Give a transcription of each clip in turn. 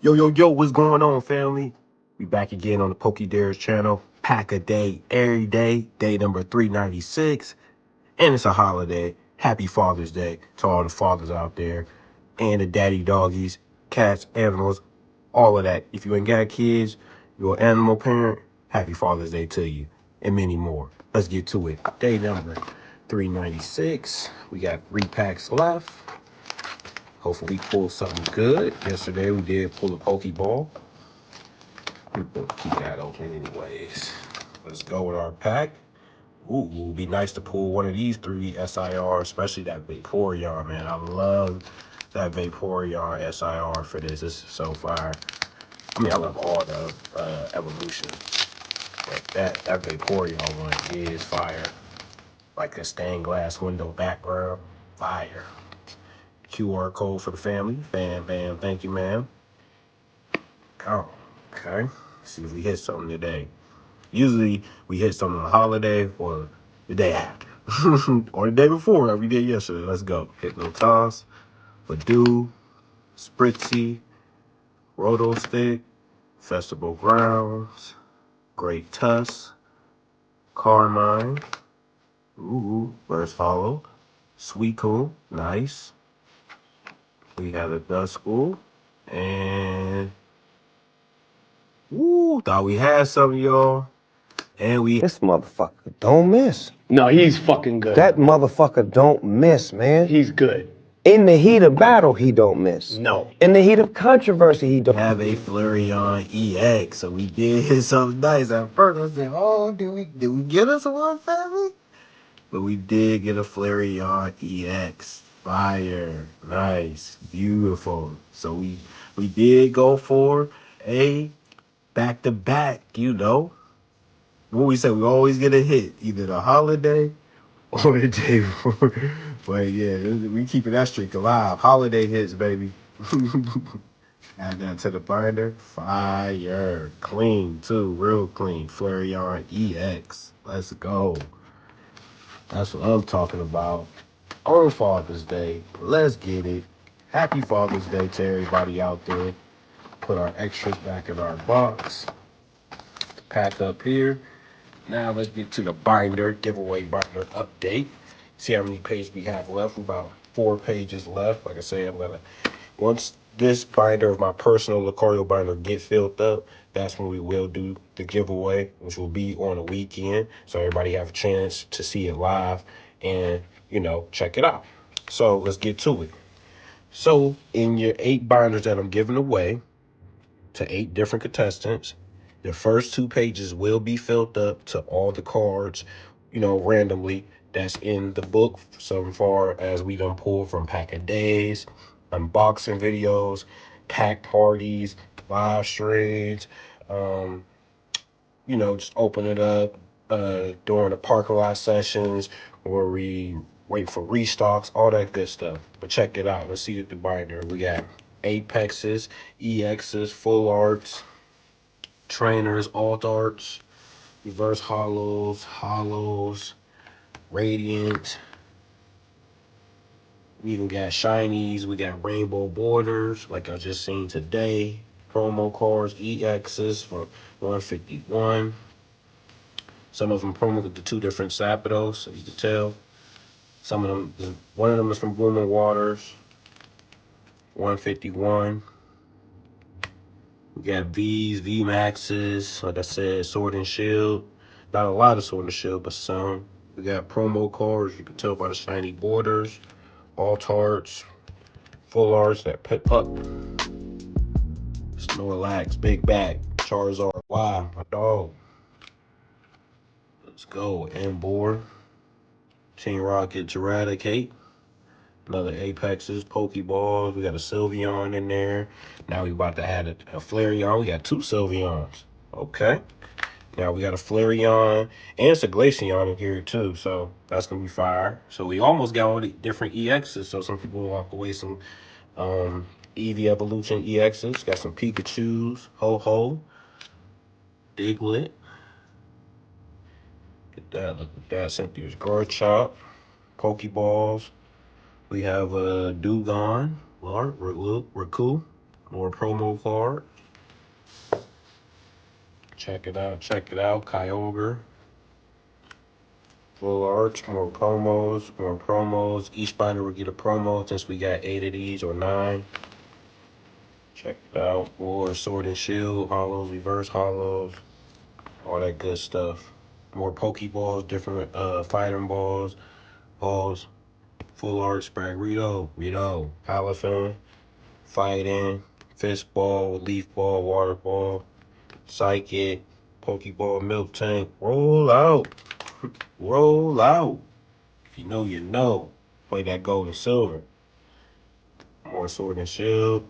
Yo, what's going on, family? We back again on the Pokédares channel. Pack a day, every day, day number 396. And it's a holiday. Happy Father's Day to all the fathers out there. And the daddy doggies, cats, animals, all of that. If you ain't got kids, you're an animal parent, happy Father's Day to you. And many more. Let's get to it. Day number 396. We got 3 packs left. Hopefully we pull something good. Yesterday we did pull a Pokeball. We'll keep that open anyways. Let's go with our pack. Ooh, it would be nice to pull one of these 3 SIR, especially that Vaporeon, man. I love that Vaporeon SIR for this. This is so fire. I mean, I love all the evolutions, but that Vaporeon one is fire. Like a stained glass window background, fire. QR code for the family. Bam, bam, thank you, ma'am. Oh, okay. See if we hit something today. Usually we hit something on a holiday or the day after. Or the day before, like we did yesterday. Let's go. Hit no toss, Badoo, Spritzy, Roto Stick, Festival Grounds, Great Tusk, Carmine. Ooh, first follow. Suicune, nice. We have a Duskull. And ooh, thought we had something, y'all. And This motherfucker don't miss. No, he's fucking good. That motherfucker don't miss, man. He's good. In the heat of battle, he don't miss. No. In the heat of controversy, he don't. have a Flareon EX, so we did hit something nice. At first, I said, "Oh, did we get us one, family?" But we did get a Flareon EX. Fire, nice, beautiful. So we did go for a back to back. You know what we said? We always get a hit, either the holiday or the day before. But yeah, we keeping that streak alive. Holiday hits, baby. Add that to the binder. Fire. Clean, too. Real clean. Flareon EX. Let's go. That's what I'm talking about. On Father's Day. Let's get it. Happy Father's Day to everybody out there. Put our extras back in our box. Pack up here. Now let's get to the binder. Giveaway binder update. See how many pages we have left. About 4 pages left. Like I say, I'm going to... Once this binder of my personal Lucario binder get filled up, that's when we will do the giveaway, which will be on a weekend. So everybody have a chance to see it live and, check it out. So let's get to it. So in your 8 binders that I'm giving away to 8 different contestants, the first 2 pages will be filled up to all the cards, randomly that's in the book so far as we done pulled from Pack a Days, unboxing videos, pack parties, live streams, just open it up during the parking lot sessions where we wait for restocks, all that good stuff. But check it out. Let's see the binder. We got Apexes, EXs, full arts, trainers, alt arts, reverse hollows, radiant. We even got shinies. We got rainbow borders, like I just seen today. Promo cards, EXs for 151. Some of them promo with the 2 different Zapdos, so you can tell. Some of them, one of them is from Blooming Waters, 151. We got V's, VMAXs, like I said, Sword and Shield. Not a lot of Sword and Shield, but some. We got promo cards, you can tell by the shiny borders, alt arts, full arts that pip up. Snorlax, Big Back, Charizard, wow, my dog. Let's go, Embor, Team Rocket, Eradicate. Another Apexes, Pokeballs. We got a Sylveon in there. Now we about to add a Flareon. We got 2 Sylveons. Okay. Now we got a Flareon and it's a Glaceon in here too. So that's gonna be fire. So we almost got all the different EXs. So some people walk away some Eevee Evolution EXs. Got some Pikachus, Ho-Ho, Diglett. Get that, look at that. Cynthia's Garchomp, Pokeballs. We have a Dugong, Raku, More promo card. Check it out, check it out. Kyogre. Full arch, more promos, more promos. Each binder will get a promo since we got 8 of these or 9. Check it out. More Sword and Shield, hollows, reverse hollows, all that good stuff. More Pokeballs, different fighting balls, full art, Rito, Palafin, fighting, fist ball, leaf ball, water ball, psychic, Pokeball, milk tank. Roll out. Roll out. If you know, you know. Play that gold and silver. More Sword and Shield.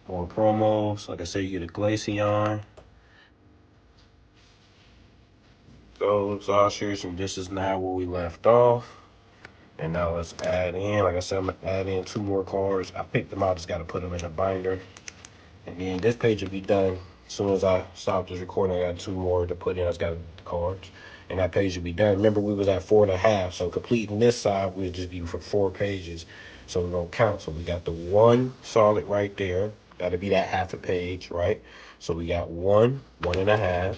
More promos. Like I said, you get a Glaceon. Those Oshers, and this is now where we left off. And now let's add in. Like I said, I'm going to add in 2 more cards. I picked them out. Just got to put them in a binder. And then this page will be done. As soon as I stop this recording, I got 2 more to put in. I just got the cards. And that page will be done. Remember, we was at 4.5. So completing this side will just be for 4 pages. So we're going to count. So we got the 1 solid right there. That'll be that half a page, right? So we got 1, 1.5,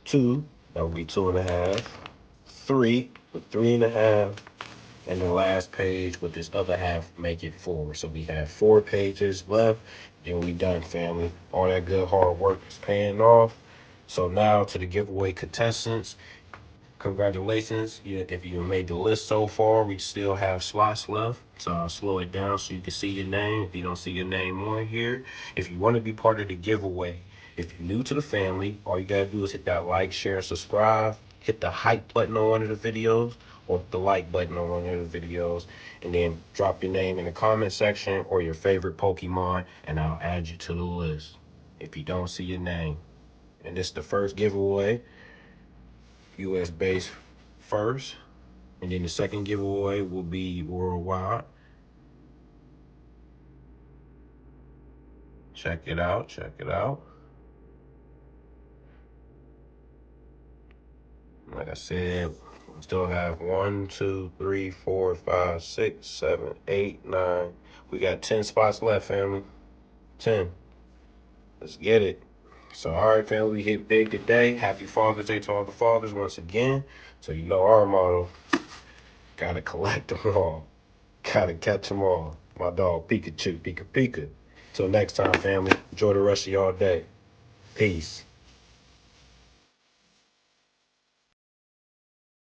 2, that would be 2.5, 3 with 3.5, and the last page with this other half make it 4. So we have 4 pages left. Then we done, family. All that good hard work is paying off. So now to the giveaway contestants. Congratulations. If you made the list so far, we still have slots left. So I'll slow it down so you can see your name. If you don't see your name on here, if you want to be part of the giveaway, if you're new to the family, all you got to do is hit that like, share, subscribe. Hit the hype button on one of the videos or the like button on one of the videos. And then drop your name in the comment section or your favorite Pokemon, and I'll add you to the list if you don't see your name. And this is the first giveaway. US based first, and then the second giveaway will be worldwide. Check it out, check it out. Like I said, we still have 1, 2, 3, 4, 5, 6, 7, 8, 9. We got 10 spots left, family. 10. Let's get it. So, all right, family, we hit big today. Happy Father's Day to all the fathers once again. So, you know our motto, gotta collect them all. Gotta catch them all. My dog, Pikachu, Pika Pika. Till next time, family. Enjoy the rest of y'all day. Peace.